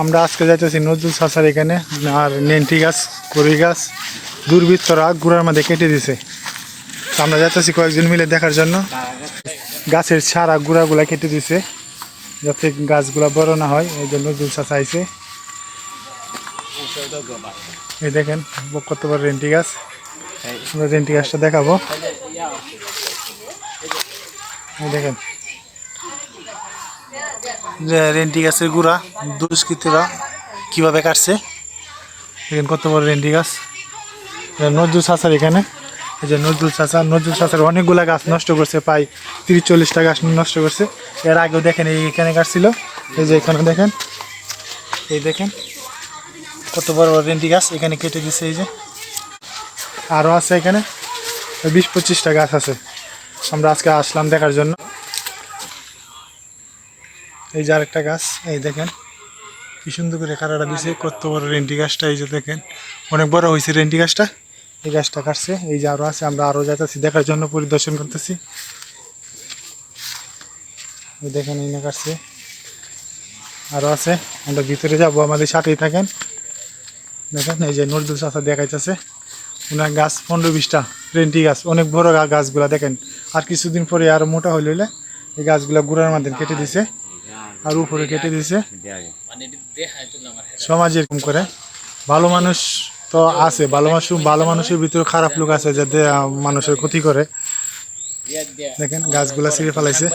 আমরা আজকে যাইতেছি নজরুল চাচার এখানে। আর নেন্টি গাছ, কড়ি গাছ দুর্বৃত্তরা গুড়ার মধ্যে কেটে দিছে। আমরা যাইতেছি কয়েকজন মিলে দেখার জন্য। গাছের সারা গুড়াগুলা কেটে দিছে যাতে গাছগুলা বড় না হয়, এই জন্য নজরুল চাচা আইছে। এই দেখেন কত বড় রেন্টি গাছ। আমরা রেন্টি গাছটা দেখাবো। এই দেখেন রেন্টি গাছের গুড়া দুষ্কৃতীরা কিভাবে কাটছে। দেখেন কত বড় রেন্টি গাছ। নজরুল চাচার এখানে, এই যে নজরুল চাচার অনেকগুলা গাছ নষ্ট করছে, প্রায় 30-40টা গাছ নষ্ট করছে। এর আগেও দেখেন এইখানে কাটছিল, এই যে এখানে দেখেন, এই দেখেন কত বড় বড় রেন্টি গাছ এখানে কেটে দিচ্ছে। এই যে আরও আছে এখানে 20-25টা গাছ আছে। আমরা আজকে আসলাম দেখার জন্য। এই যে আরেকটা গাছ, এই দেখেন কি সুন্দর করে কাটাটা দিছে, কত বড় রেন্টি গাছটা। এই যে দেখেন অনেক বড় হয়েছে রেন্টি গাছটা, এই গাছটা কাটছে। এই যে আরও আছে, আমরা আরও যাইতেছি দেখার জন্য, পরিদর্শন করতেছি। এই দেখেন এই না কাটছে, আরও আছে। আমরা ভিতরে যাবো, আমাদের সাথেই থাকেন। দেখেন এই যে নজরুল চাচা দেখাইতেছে ওনার গাছ 15-20টা রেন্টি গাছ, অনেক বড় গাছগুলা দেখেন। আর কিছুদিন পরে আরো মোটা হইলে এই গাছগুলা গুড়ার মাধ্যমে কেটে দিছে, আর উপরে কেটে দিছে। সমাজে এরকম করে ভালো মানুষ তো আছে, ভালো মানুষের ভিতরে খারাপ লোক আছে যাতে মানুষের ক্ষতি করে। দেখেন গাছগুলা ছিঁড়ে ফেলাইছে।